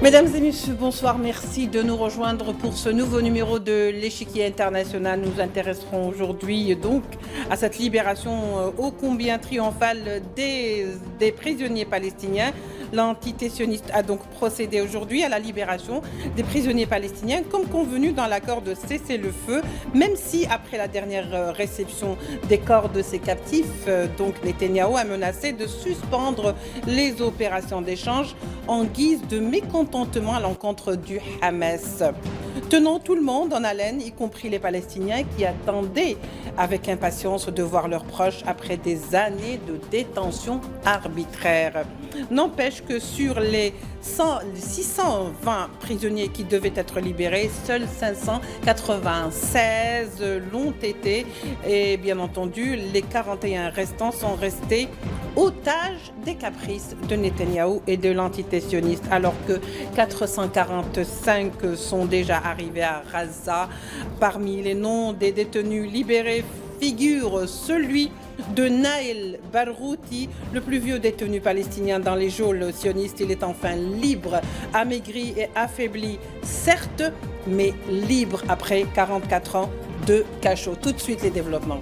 Mesdames et messieurs, bonsoir. Merci de nous rejoindre pour ce nouveau numéro de l'Échiquier international. Nous intéresserons aujourd'hui donc à cette libération ô combien triomphale des prisonniers palestiniens. L'entité sioniste a donc procédé aujourd'hui à la libération des prisonniers palestiniens comme convenu dans l'accord de cessez-le-feu, même si après la dernière réception des corps de ces captifs, donc Netanyahou a menacé de suspendre les opérations d'échange en guise de mécontentement à l'encontre du Hamas, tenant tout le monde en haleine, y compris les Palestiniens qui attendaient avec impatience de voir leurs proches après des années de détention arbitraire. N'empêche que sur les 620 prisonniers qui devaient être libérés, seuls 596 l'ont été et bien entendu les 41 restants sont restés otages des caprices de Netanyahou et de l'entité sioniste, alors que 445 sont déjà arrivés à Gaza. Parmi les noms des détenus libérés figure celui de Naël Barouti, le plus vieux détenu palestinien dans les geôles sionistes. Il est enfin libre, amaigri et affaibli, certes, mais libre après 44 ans de cachot. Tout de suite les développements.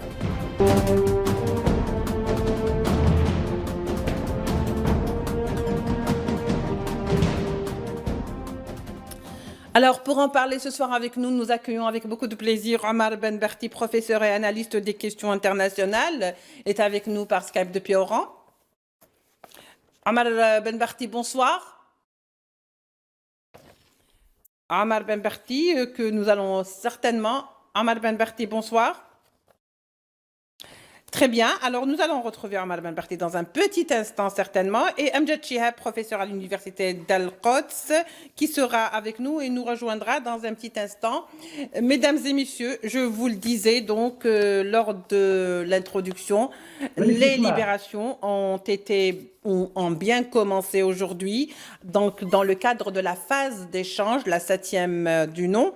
Alors, pour en parler ce soir avec nous, nous accueillons avec beaucoup de plaisir Omar Benberti, professeur et analyste des questions internationales, est avec nous par Skype depuis Oran. Omar Benberti, bonsoir. Omar Benberti, que nous allons certainement... Omar Benberti, bonsoir. Très bien, alors nous allons retrouver Omar Benberti dans un petit instant certainement et Amjad Chihab, professeur à l'université d'Al-Quds, qui sera avec nous et nous rejoindra dans un petit instant. Mesdames et messieurs, je vous le disais donc lors de l'introduction, les libérations ont bien commencé aujourd'hui, donc dans le cadre de la phase d'échange, la 7e du nom,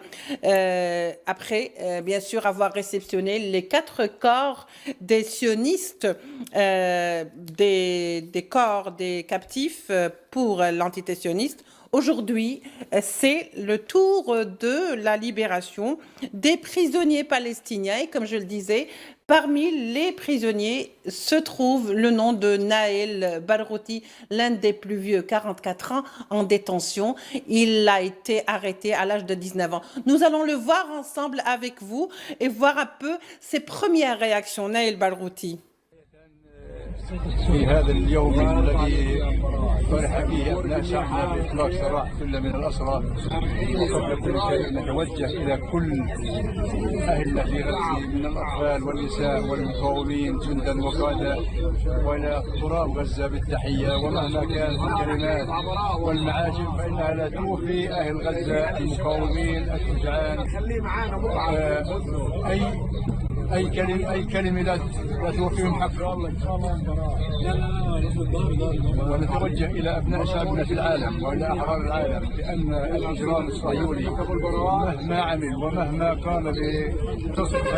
après bien sûr avoir réceptionné les 4 corps des sionistes, des corps des captifs pour l'entité sioniste. Aujourd'hui, c'est le tour de la libération des prisonniers palestiniens et comme je le disais, parmi les prisonniers se trouve le nom de Naël Barouti, l'un des plus vieux, 44 ans, en détention. Il a été arrêté à l'âge de 19 ans. Nous allons le voir ensemble avec vous et voir un peu ses premières réactions. Naël Barouti. في هذا اليوم الذي فرح فيه ابناء شعبنا باطلاق سراح كل من الاسرى، وقبل كل شيء نتوجه الى كل اهلنا في غزه من الاطفال والنساء والمقاومين جندا وقاده والى تراب غزه بالتحيه، ومهما كانت الكلمات والمعاجم فانها لا توفي اهل غزه المقاومين الشجعان. اي كلمه لا توفيهم حقها. ونتوجه الى ابناء شعبنا في العالم والى احرار العالم بان الاجرام الصهيوني مهما عمل ومهما قام بتصف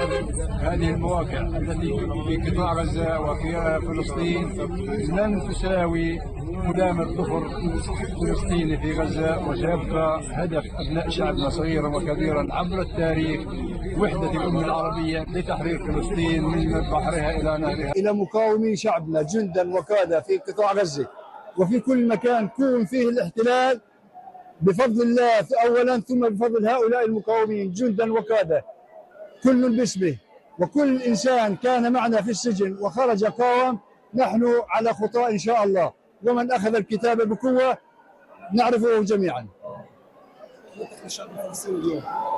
هذه المواقع التي في قطاع غزه وفي فلسطين لن تساوي مدامة ظفر فلسطيني في غزة، وسيبقى هدف أبناء شعبنا صغيرا وكبيرا عبر التاريخ وحدة الأمة العربية لتحرير فلسطين من بحرها إلى نهرها. إلى مقاومي شعبنا جندا وقادة في قطاع غزة وفي كل مكان كون فيه الاحتلال بفضل الله أولا ثم بفضل هؤلاء المقاومين جندا وقادة، كل باسمه وكل إنسان كان معنا في السجن وخرج قاوم، نحن على خطى إن شاء الله، ومن أخذ الكتاب بقوة نعرفه جميعا.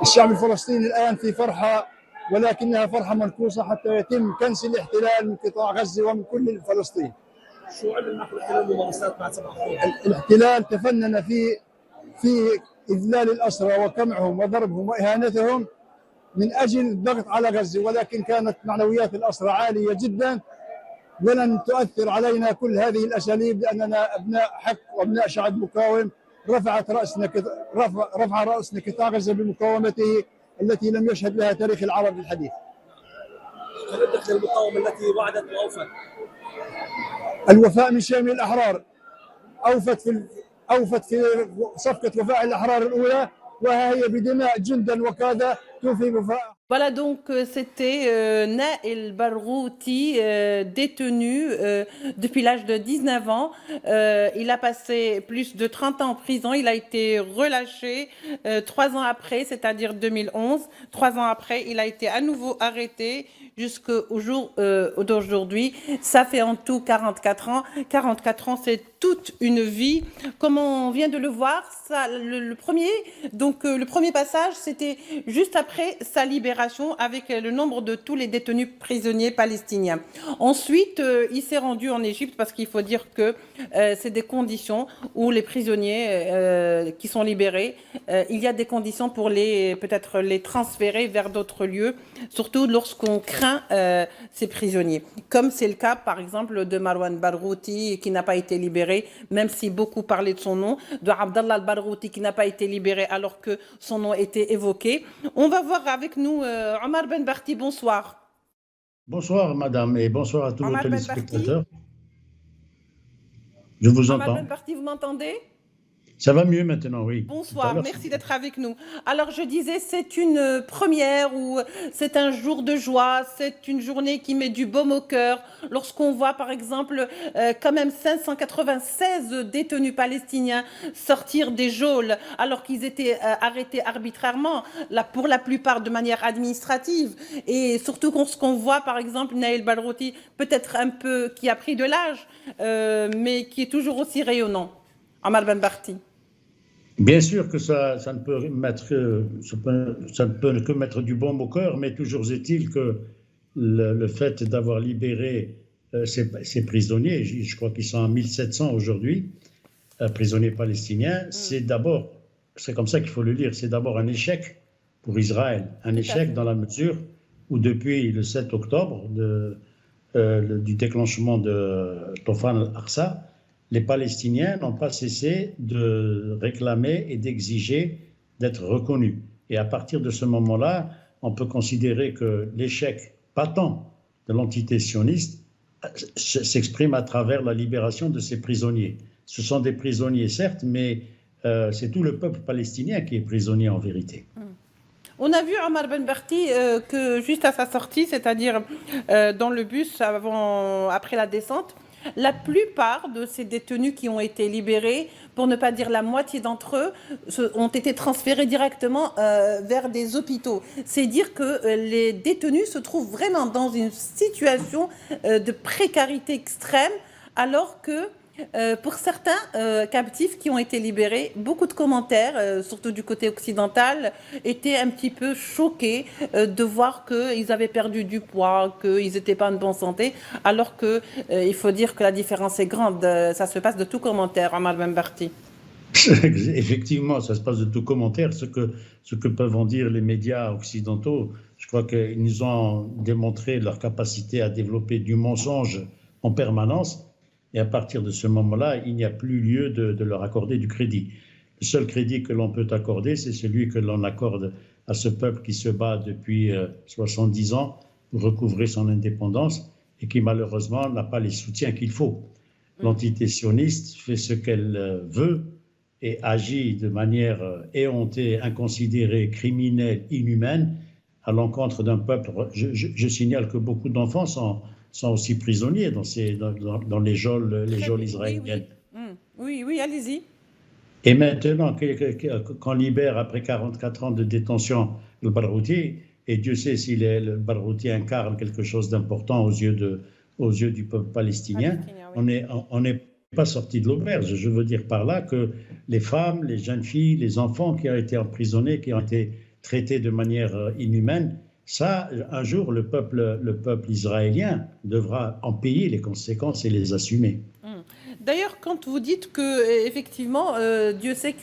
الشعب الفلسطيني الآن في فرحة، ولكنها فرحة منقوصة حتى يتم كنس الاحتلال من قطاع غزة ومن كل فلسطين. شو عمل معكم الاحتلال ممارسات مع 7 أخوان؟ الاحتلال تفنن في إذلال الأسرى وقمعهم وضربهم وإهانتهم من أجل الضغط على غزة، ولكن كانت معنويات الأسرى عالية جدا ولن تؤثر علينا كل هذه الأساليب لأننا أبناء حق وأبناء شعب مقاوم. رفع رأسنا قطاع غزة بمقاومته التي لم يشهد لها تاريخ العرب الحديث. خلينا المقاومة التي وعدت وأوفت. الوفاء من شأن الأحرار، أوفت أوفت في صفقة وفاء الأحرار الأولى، وها هي بدماء جندا وكادة توفي وفاء. Voilà, donc c'était Naël Barghouti, détenu depuis l'âge de 19 ans. Il a passé plus de 30 ans en prison. Il a été relâché 3 ans après, c'est-à-dire 2011. 3 ans après, il a été à nouveau arrêté jusqu'au jour d'aujourd'hui. Ça fait en tout 44 ans. 44 ans, c'est toute une vie. Comme on vient de le voir, ça, le premier passage, c'était juste après sa libération avec le nombre de tous les détenus prisonniers palestiniens. Ensuite, il s'est rendu en Égypte parce qu'il faut dire que c'est des conditions où les prisonniers qui sont libérés, il y a des conditions pour peut-être les transférer vers d'autres lieux, surtout lorsqu'on craint ces prisonniers. Comme c'est le cas, par exemple, de Marwan Barghouti qui n'a pas été libéré, même si beaucoup parlaient de son nom, de Abdallah al-Barghouti qui n'a pas été libéré alors que son nom était évoqué. On va voir avec nous Omar Ben Barti, bonsoir. Bonsoir madame et bonsoir à tous vos Omar Ben téléspectateurs. Je vous Omar entends. Ben Barti, vous m'entendez? Ça va mieux maintenant, oui. Bonsoir, merci d'être avec nous. Alors je disais, c'est une première ou c'est un jour de joie, c'est une journée qui met du baume au cœur. Lorsqu'on voit par exemple quand même 596 détenus palestiniens sortir des geôles alors qu'ils étaient arrêtés arbitrairement, pour la plupart de manière administrative. Et surtout lorsqu'on voit par exemple Naël Barghouti, peut-être un peu qui a pris de l'âge, mais qui est toujours aussi rayonnant. Omar Ben Barti. Bien sûr que ça ne peut que mettre du baume au cœur, mais toujours est-il que le fait d'avoir libéré ces prisonniers, je crois qu'ils sont à 1700 aujourd'hui, prisonniers palestiniens, c'est comme ça qu'il faut le lire, c'est d'abord un échec pour Israël, un échec dans la mesure où depuis le 7 octobre du déclenchement de Tofan al-Aqsa, les Palestiniens n'ont pas cessé de réclamer et d'exiger d'être reconnus. Et à partir de ce moment-là, on peut considérer que l'échec patent de l'entité sioniste s'exprime à travers la libération de ces prisonniers. Ce sont des prisonniers, certes, mais c'est tout le peuple palestinien qui est prisonnier en vérité. On a vu Omar Ben Barti que juste à sa sortie, c'est-à-dire dans le bus après la descente, la plupart de ces détenus qui ont été libérés, pour ne pas dire la moitié d'entre eux, ont été transférés directement vers des hôpitaux. C'est dire que les détenus se trouvent vraiment dans une situation de précarité extrême, alors que pour certains captifs qui ont été libérés, beaucoup de commentaires, surtout du côté occidental, étaient un petit peu choqués de voir qu'ils avaient perdu du poids, qu'ils n'étaient pas en bonne santé, alors qu'il faut dire que la différence est grande. Ça se passe de tout commentaire, Omar Ben Barti. Effectivement, ça se passe de tout commentaire. Ce que peuvent en dire les médias occidentaux, je crois qu'ils nous ont démontré leur capacité à développer du mensonge en permanence. Et à partir de ce moment-là, il n'y a plus lieu de leur accorder du crédit. Le seul crédit que l'on peut accorder, c'est celui que l'on accorde à ce peuple qui se bat depuis 70 ans pour recouvrer son indépendance et qui malheureusement n'a pas les soutiens qu'il faut. L'entité sioniste fait ce qu'elle veut et agit de manière éhontée, inconsidérée, criminelle, inhumaine à l'encontre d'un peuple. Je signale que beaucoup d'enfants sont aussi prisonniers dans les geôles israéliennes. Oui, allez-y. Et maintenant, qu'on libère après 44 ans de détention le Barghouti, et Dieu sait si le Barghouti incarne quelque chose d'important aux yeux du peuple palestinien, oui. On n'est pas sorti de l'auberge. Je veux dire par là que les femmes, les jeunes filles, les enfants qui ont été emprisonnés, qui ont été traités de manière inhumaine, ça, un jour, le peuple israélien devra en payer les conséquences et les assumer. D'ailleurs, quand vous dites que effectivement, Dieu sait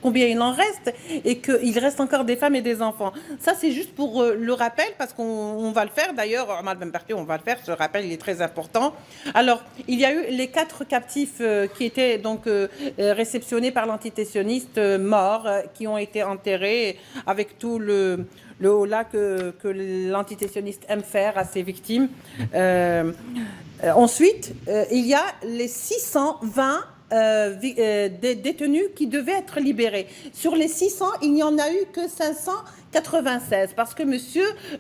combien il en reste et qu'il reste encore des femmes et des enfants, ça c'est juste pour le rappel, parce qu'on va le faire. D'ailleurs, Omar Ben Barti, on va le faire. Ce rappel, il est très important. Alors, il y a eu les 4 captifs qui étaient donc réceptionnés par l'entité sioniste, morts, qui ont été enterrés avec tout le holà que l'entité sioniste aime faire à ses victimes. Ensuite, il y a les 620 détenus qui devaient être libérés. Sur les 600, il n'y en a eu que 596 parce que M.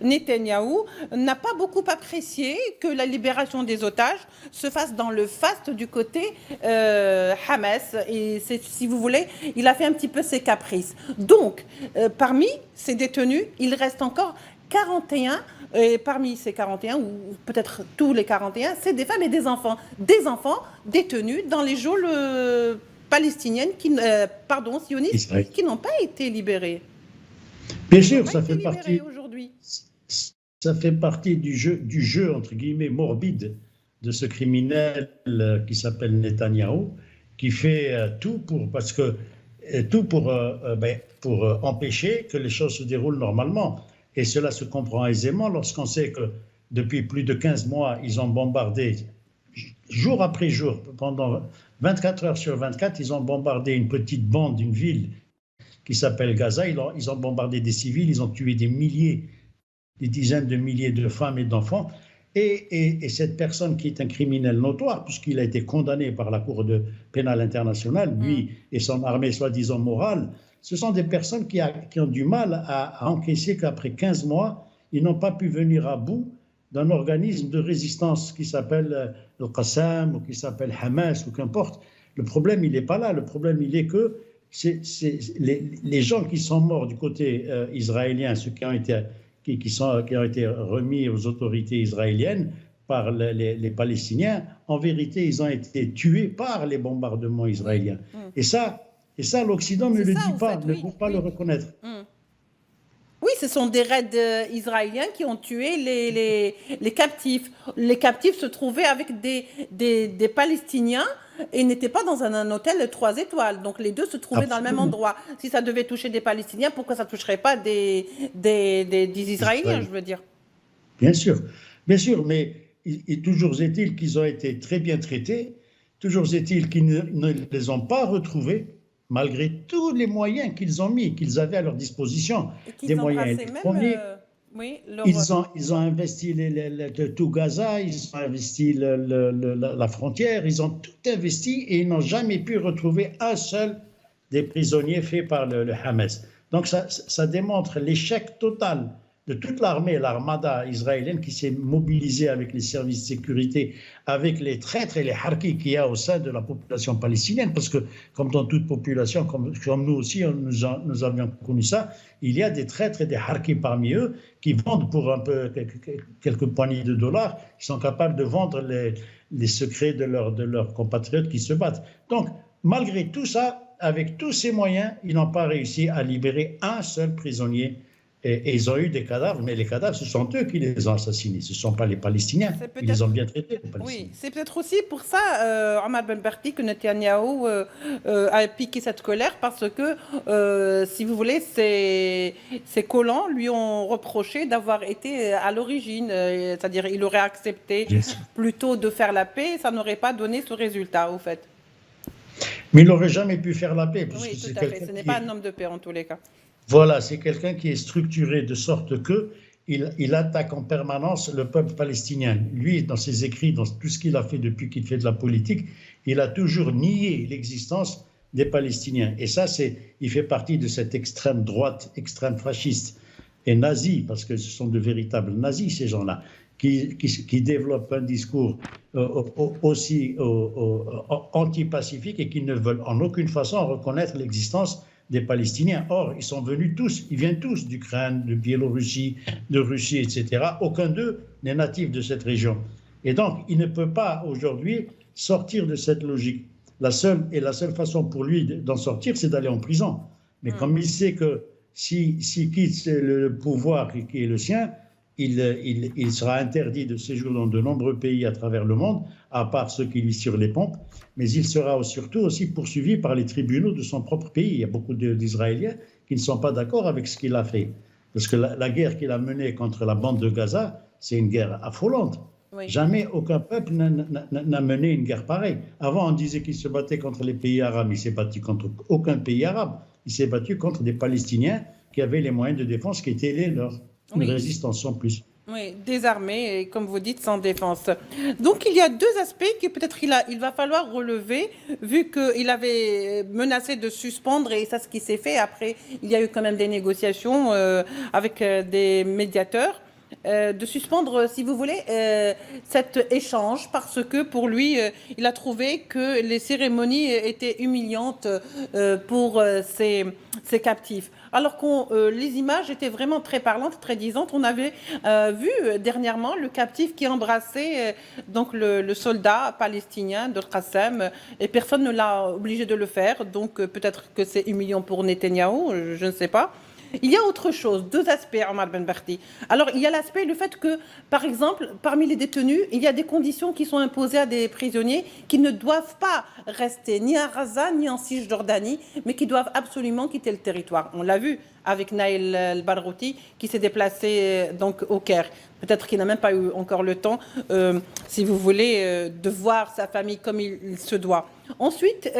Netanyahou n'a pas beaucoup apprécié que la libération des otages se fasse dans le faste du côté Hamas. Et si vous voulez, il a fait un petit peu ses caprices. Donc, parmi ces détenus, il reste encore 41, et parmi ces 41, ou peut-être tous les 41, c'est des femmes et des enfants détenus dans les geôles palestiniennes, sionistes, qui n'ont pas été libérés. Bien sûr, ça fait partie aujourd'hui. Ça fait partie du jeu entre guillemets morbide de ce criminel qui s'appelle Netanyahou, qui fait tout pour empêcher que les choses se déroulent normalement. Et cela se comprend aisément lorsqu'on sait que depuis plus de 15 mois, ils ont bombardé jour après jour, pendant 24 heures sur 24, ils ont bombardé une petite bande d'une ville qui s'appelle Gaza. Ils ont bombardé des civils, ils ont tué des dizaines de milliers de femmes et d'enfants. Et cette personne qui est un criminel notoire, puisqu'il a été condamné par la Cour pénale internationale, lui et son armée soi-disant morale, ce sont des personnes qui ont du mal à encaisser qu'après 15 mois, ils n'ont pas pu venir à bout d'un organisme de résistance qui s'appelle le Qassam ou qui s'appelle Hamas ou qu'importe. Le problème, il n'est pas là. Le problème, il est que les gens qui sont morts du côté israélien, ceux qui ont été remis aux autorités israéliennes par les Palestiniens, en vérité, ils ont été tués par les bombardements israéliens. Et ça, l'Occident ne le dit pas, ne peut pas le reconnaître. Oui, ce sont des raids israéliens qui ont tué les captifs. Les captifs se trouvaient avec des Palestiniens et n'étaient pas dans un hôtel 3 étoiles. Donc les deux se trouvaient dans le même endroit. Si ça devait toucher des Palestiniens, pourquoi ça ne toucherait pas des Israéliens, je veux dire? Bien sûr, mais toujours est-il qu'ils ont été très bien traités, toujours est-il qu'ils ne les ont pas retrouvés, malgré tous les moyens qu'ils ont mis, qu'ils avaient à leur disposition, des moyens électroniques. Ils ont investi tout Gaza, ils ont investi la frontière, ils ont tout investi et ils n'ont jamais pu retrouver un seul des prisonniers faits par le Hamas. Donc ça démontre l'échec total de toute l'armada israélienne qui s'est mobilisée avec les services de sécurité, avec les traîtres et les harkis qu'il y a au sein de la population palestinienne, parce que comme dans toute population, comme nous aussi, nous avions connu ça, il y a des traîtres et des harkis parmi eux qui vendent pour un peu quelques poignées de dollars, qui sont capables de vendre les secrets de leurs compatriotes qui se battent. Donc, malgré tout ça, avec tous ces moyens, ils n'ont pas réussi à libérer un seul prisonnier. Et ils ont eu des cadavres, mais les cadavres, ce sont eux qui les ont assassinés, ce ne sont pas les Palestiniens. Ils les ont bien traités, les Palestiniens. Oui, c'est peut-être aussi pour ça, Omar Ben Barti, que Netanyahou a piqué cette colère, parce que, si vous voulez, ses collants lui ont reproché d'avoir été à l'origine, c'est-à-dire il aurait accepté plutôt de faire la paix, ça n'aurait pas donné ce résultat, au fait. Mais il n'aurait jamais pu faire la paix. Oui, tout à fait, ce n'est pas un homme de paix en tous les cas. Voilà, c'est quelqu'un qui est structuré de sorte qu'il attaque en permanence le peuple palestinien. Lui, dans ses écrits, dans tout ce qu'il a fait depuis qu'il fait de la politique, il a toujours nié l'existence des Palestiniens. Et ça, il fait partie de cette extrême droite, extrême fasciste et nazie, parce que ce sont de véritables nazis, ces gens-là, qui développent un discours aussi anti-pacifique et qui ne veulent en aucune façon reconnaître l'existence des Palestiniens. Or, ils viennent tous d'Ukraine, de Biélorussie, de Russie, etc. Aucun d'eux n'est natif de cette région. Et donc, il ne peut pas aujourd'hui sortir de cette logique. La seule façon pour lui d'en sortir, c'est d'aller en prison. Mais comme il sait que s'il quitte le pouvoir qui est le sien, il sera interdit de séjour dans de nombreux pays à travers le monde, à part ceux qui lui sur les pompes, mais il sera surtout aussi poursuivi par les tribunaux de son propre pays. Il y a beaucoup d'Israéliens qui ne sont pas d'accord avec ce qu'il a fait. Parce que la guerre qu'il a menée contre la bande de Gaza, c'est une guerre affolante. Oui. Jamais aucun peuple n'a mené une guerre pareille. Avant, on disait qu'il se battait contre les pays arabes. Il ne s'est battu contre aucun pays arabe. Il s'est battu contre des Palestiniens qui avaient les moyens de défense qui étaient les leurs. Une résistance sans plus. Oui, désarmé et comme vous dites, sans défense. Donc il y a deux aspects que peut-être il va falloir relever, vu qu'il avait menacé de suspendre, et ça ce qui s'est fait. Après, il y a eu quand même des négociations avec des médiateurs. De suspendre, si vous voulez, cet échange parce que pour lui, il a trouvé que les cérémonies étaient humiliantes pour ces captifs. Alors que les images étaient vraiment très parlantes, très disantes. On avait vu dernièrement le captif qui embrassait donc le soldat palestinien de Qassem, et personne ne l'a obligé de le faire. Donc peut-être que c'est humiliant pour Netanyahou, je ne sais pas. Il y a autre chose, deux aspects, Omar Ben Barti. Alors, il y a l'aspect, le fait que, par exemple, parmi les détenus, il y a des conditions qui sont imposées à des prisonniers qui ne doivent pas rester ni à Gaza, ni en Cisjordanie, mais qui doivent absolument quitter le territoire. On l'a vu avec Naïl El-Barouti, qui s'est déplacé donc au Caire. Peut-être qu'il n'a même pas eu encore le temps, si vous voulez, de voir sa famille comme il se doit. Ensuite,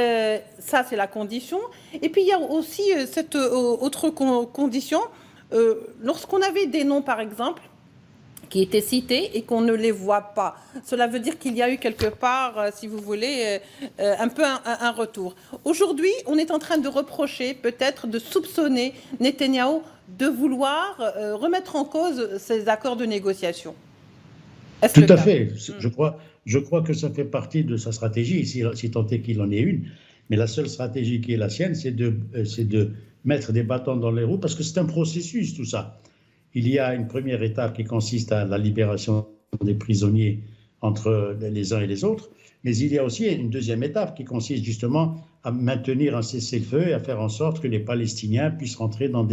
ça c'est la condition. Et puis il y a aussi cette autre condition, lorsqu'on avait des noms par exemple, qui étaient cités et qu'on ne les voit pas. Cela veut dire qu'il y a eu quelque part, si vous voulez, un peu un retour. Aujourd'hui, on est en train de reprocher, peut-être de soupçonner Netanyahou de vouloir remettre en cause ces accords de négociation. Tout à fait. Je crois que ça fait partie de sa stratégie, si tant est qu'il en ait une. Mais la seule stratégie qui est la sienne, c'est de mettre des bâtons dans les roues, parce que c'est un processus, tout ça. Il y a une première étape qui consiste à la libération des prisonniers entre les uns et les autres, mais il y a aussi une deuxième étape qui consiste justement à maintenir un cessez-le-feu et à faire en sorte que les Palestiniens puissent rentrer dans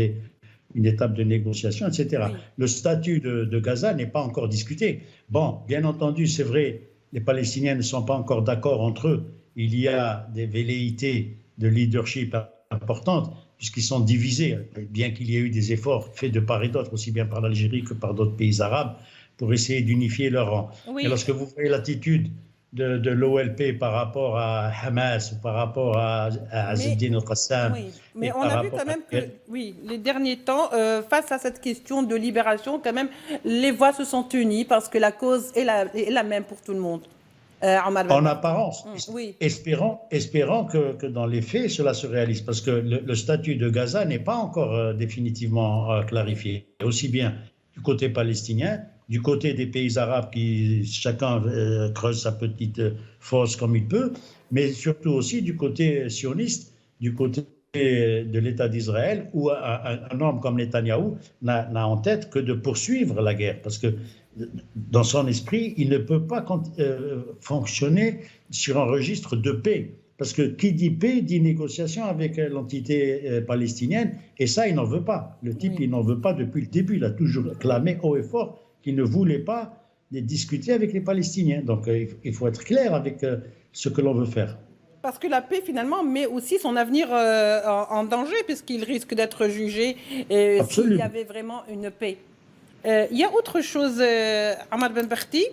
une étape de négociation, etc. Oui. Le statut de Gaza n'est pas encore discuté. Bon, bien entendu, c'est vrai, les Palestiniens ne sont pas encore d'accord entre eux. Il y a des velléités de leadership importantes, puisqu'ils sont divisés, bien qu'il y ait eu des efforts faits de part et d'autre, aussi bien par l'Algérie que par d'autres pays arabes, pour essayer d'unifier leurs rangs. Oui. Et lorsque vous voyez l'attitude de l'OLP par rapport à Hamas, ou par rapport à Azzeddine al-Qassam... Oui, mais on a vu quand même que, oui, les derniers temps, face à cette question de libération, quand même, les voix se sont unies, parce que la cause est la même pour tout le monde. En apparence, oui. espérant que dans les faits, cela se réalise, parce que le statut de Gaza n'est pas encore définitivement clarifié, aussi bien du côté palestinien, du côté des pays arabes qui chacun creuse sa petite fosse comme il peut, mais surtout aussi du côté sioniste, du côté de l'État d'Israël, où un homme comme Netanyahou n'a en tête que de poursuivre la guerre, parce que dans son esprit, il ne peut pas fonctionner sur un registre de paix. Parce que qui dit paix, dit négociation avec l'entité palestinienne, et ça, il n'en veut pas. Le type, il n'en veut pas depuis le début. Il a toujours clamé haut et fort qu'il ne voulait pas discuter avec les Palestiniens. Donc, il faut être clair avec ce que l'on veut faire. Parce que la paix, finalement, met aussi son avenir en danger, puisqu'il risque d'être jugé s'il y avait vraiment une paix. Il y a autre chose, Omar Ben Barti,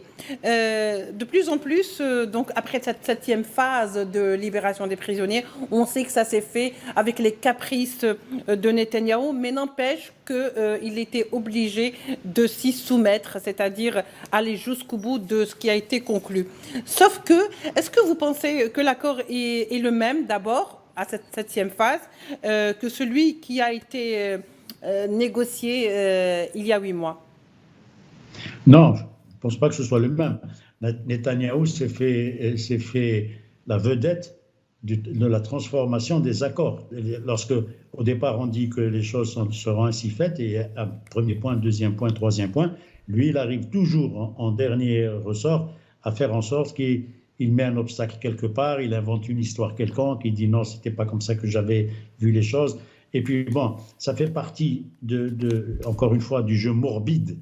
de plus en plus, donc après cette 7e phase de libération des prisonniers, on sait que ça s'est fait avec les caprices de Netanyahou, mais n'empêche qu'il était obligé de s'y soumettre, c'est-à-dire aller jusqu'au bout de ce qui a été conclu. Sauf que, est-ce que vous pensez que l'accord est le même d'abord, à cette 7e phase, que celui qui a été négocié il y a 8 mois? Non, je ne pense pas que ce soit le même. Netanyahou s'est fait la vedette de la transformation des accords. Lorsque, au départ, on dit que les choses seront ainsi faites, et un premier point, deuxième point, troisième point, lui, il arrive toujours en dernier ressort à faire en sorte qu'il met un obstacle quelque part, il invente une histoire quelconque, il dit non, c'était pas comme ça que j'avais vu les choses. Et puis, bon, ça fait partie, encore une fois, du jeu morbide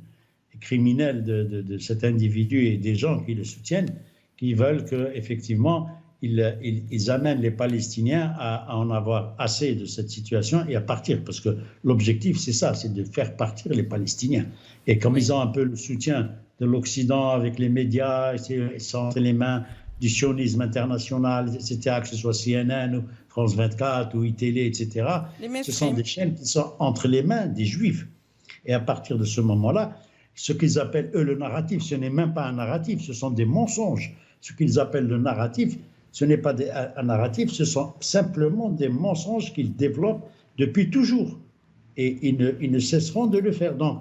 et criminel de cet individu et des gens qui le soutiennent, qui veulent qu'effectivement, ils amènent les Palestiniens à en avoir assez de cette situation et à partir. Parce que l'objectif, c'est ça, c'est de faire partir les Palestiniens. Et comme ils ont un peu le soutien de l'Occident avec les médias, ils sont entre les mains du sionisme international, etc., que ce soit CNN ou France 24 ou ITélé, etc., ce sont des chaînes qui sont entre les mains des Juifs. Et à partir de ce moment-là, ce qu'ils appellent, eux, le narratif. Ce n'est même pas un narratif, ce sont des mensonges. Ce qu'ils appellent le narratif, ce n'est pas un narratif, ce sont simplement des mensonges qu'ils développent depuis toujours. Et ils ne cesseront de le faire. Donc,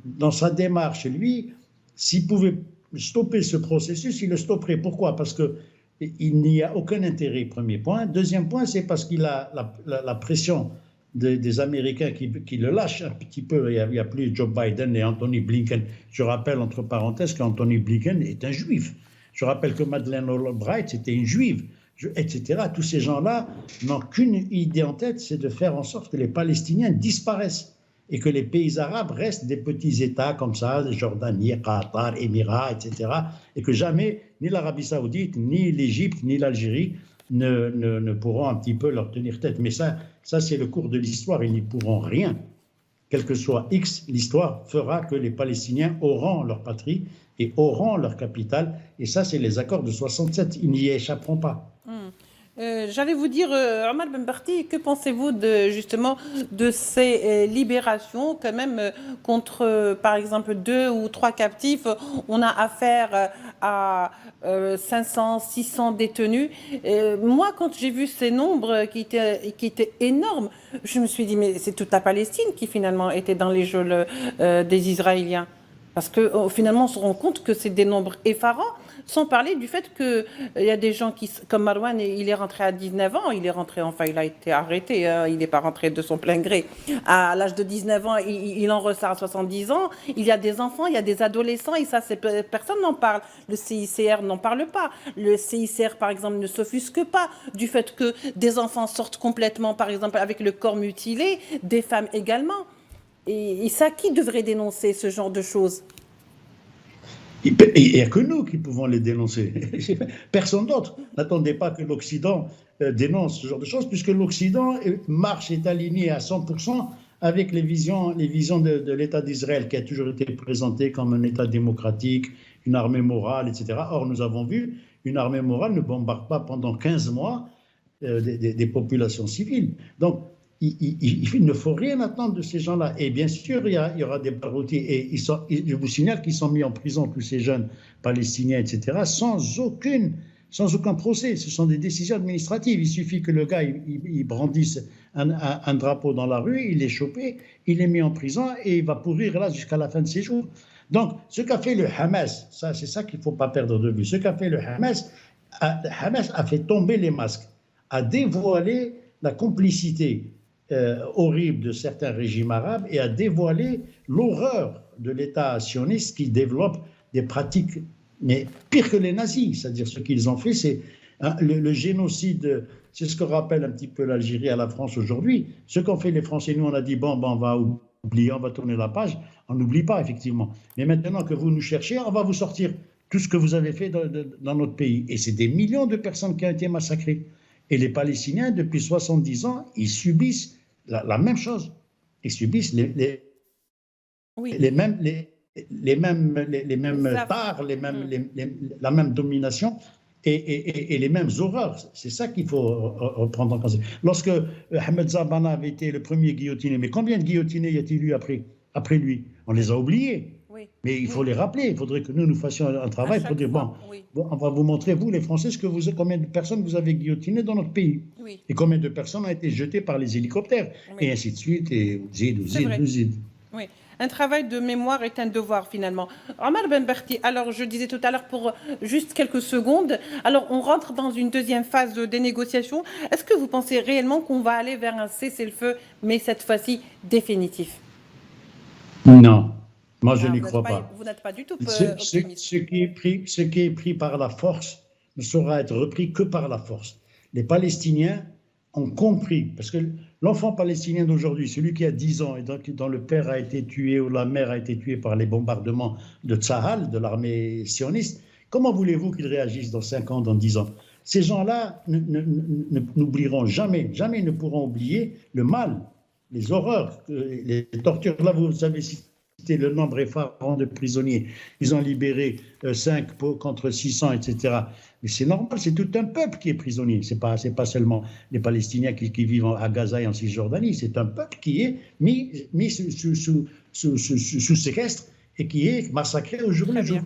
dans sa démarche, lui, s'il pouvait stopper ce processus, il le stopperait. Pourquoi? Parce qu'il n'y a aucun intérêt, premier point. Deuxième point, c'est parce qu'il a la pression des Américains qui le lâchent un petit peu. Il n'y a plus Joe Biden et Anthony Blinken. Je rappelle, entre parenthèses, qu'Anthony Blinken est un juif. Je rappelle que Madeleine Albright, c'était une juive, etc. Tous ces gens-là n'ont qu'une idée en tête, c'est de faire en sorte que les Palestiniens disparaissent et que les pays arabes restent des petits États comme ça, Jordanie, Qatar, Émirats, etc. Et que jamais, ni l'Arabie Saoudite, ni l'Égypte, ni l'Algérie ne pourront un petit peu leur tenir tête. Mais ça c'est le cours de l'histoire, ils n'y pourront rien. Quel que soit X, l'histoire fera que les Palestiniens auront leur patrie et auront leur capitale. Et ça, c'est les accords de 67. Ils n'y échapperont pas. J'allais vous dire, Omar Ben Barty, que pensez-vous justement de ces libérations quand même contre, par exemple, 2 ou 3 captifs? On a affaire à 500, 600 détenus. Moi, quand j'ai vu ces nombres qui étaient énormes, je me suis dit, mais c'est toute la Palestine qui finalement était dans les geôles des Israéliens. Parce que finalement, on se rend compte que c'est des nombres effarants, sans parler du fait qu'il y a des gens comme Marwan, il est rentré à 19 ans, il a été arrêté, hein, il n'est pas rentré de son plein gré. À l'âge de 19 ans, il en ressort à 70 ans. Il y a des enfants, il y a des adolescents, et ça, personne n'en parle. Le CICR n'en parle pas. Le CICR, par exemple, ne s'offusque pas du fait que des enfants sortent complètement, par exemple, avec le corps mutilé, des femmes également. Et ça, qui devrait dénoncer ce genre de choses? Il n'y a que nous qui pouvons les dénoncer. Personne d'autre. N'attendez pas que l'Occident dénonce ce genre de choses, puisque l'Occident est aligné à 100% avec les visions de l'État d'Israël, qui a toujours été présenté comme un État démocratique, une armée morale, etc. Or, nous avons vu, une armée morale ne bombarde pas pendant 15 mois des populations civiles. Donc, il ne faut rien attendre de ces gens-là. Et bien sûr, il y aura des baroutiers. Et je vous signale qu'ils sont mis en prison, tous ces jeunes palestiniens, etc., sans aucun procès. Ce sont des décisions administratives. Il suffit que le gars il brandisse un drapeau dans la rue, il est chopé, il est mis en prison et il va pourrir là jusqu'à la fin de ses jours. Donc, ce qu'a fait le Hamas, c'est ça qu'il ne faut pas perdre de vue. Ce qu'a fait le Hamas a fait tomber les masques, a dévoilé la complicité horrible de certains régimes arabes et a dévoilé l'horreur de l'État sioniste qui développe des pratiques, mais pire que les nazis. C'est-à-dire ce qu'ils ont fait, c'est le génocide. C'est ce que rappelle un petit peu l'Algérie à la France aujourd'hui. Ce qu'ont fait les Français, nous on a dit bon, on va oublier, on va tourner la page. On n'oublie pas effectivement. Mais maintenant que vous nous cherchez, on va vous sortir tout ce que vous avez fait dans notre pays. Et c'est des millions de personnes qui ont été massacrées. Et les Palestiniens, depuis 70 ans, ils subissent la même chose. Ils subissent les mêmes tares, la même domination et les mêmes horreurs. C'est ça qu'il faut reprendre en compte. Lorsque Ahmed Zabana avait été le premier guillotiné, mais combien de guillotinés y a-t-il eu après lui? On les a oubliés. Oui. Mais il faut les rappeler. Il faudrait que nous fassions un travail pour dire bon, on va vous montrer, vous les Français, combien de personnes vous avez guillotinées dans notre pays. Oui. Et combien de personnes ont été jetées par les hélicoptères. Oui. Et ainsi de suite. Et Ouzid. Oui. Un travail de mémoire est un devoir finalement. Omar Ben Barty, alors je disais tout à l'heure pour juste quelques secondes, alors on rentre dans une deuxième phase des négociations. Est-ce que vous pensez réellement qu'on va aller vers un cessez-le-feu, mais cette fois-ci définitif? Non. Moi, je n'y crois pas. Vous n'êtes pas du tout optimiste. Ce qui est pris par la force ne saura être repris que par la force. Les Palestiniens ont compris, parce que l'enfant palestinien d'aujourd'hui, celui qui a 10 ans et dont le père a été tué ou la mère a été tuée par les bombardements de Tsahal, de l'armée sioniste, comment voulez-vous qu'ils réagissent dans 5 ans, dans 10 ans? Ces gens-là n'oublieront jamais, jamais ne pourront oublier le mal, les horreurs, les tortures. Là, vous savez cité le nombre effarant de prisonniers. Ils ont libéré 5 contre 600, etc. Mais c'est normal, c'est tout un peuple qui est prisonnier. C'est pas seulement les Palestiniens qui vivent à Gaza et en Cisjordanie. C'est un peuple qui est mis sous séquestre et qui est massacré au jour le Très jour. bien.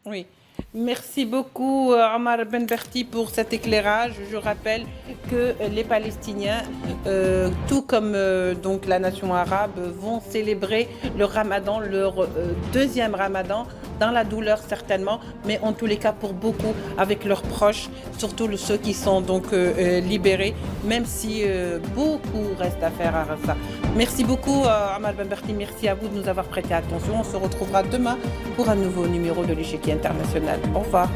Oui. Merci beaucoup, Omar Benberti, pour cet éclairage. Je rappelle que les Palestiniens, tout comme donc la nation arabe, vont célébrer le Ramadan, leur deuxième Ramadan, dans la douleur certainement, mais en tous les cas pour beaucoup avec leurs proches, surtout ceux qui sont donc libérés, même si beaucoup reste à faire à ça. Merci beaucoup, Omar Benberti. Merci à vous de nous avoir prêté attention. On se retrouvera demain pour un nouveau numéro de l'Échiquier international. Au revoir.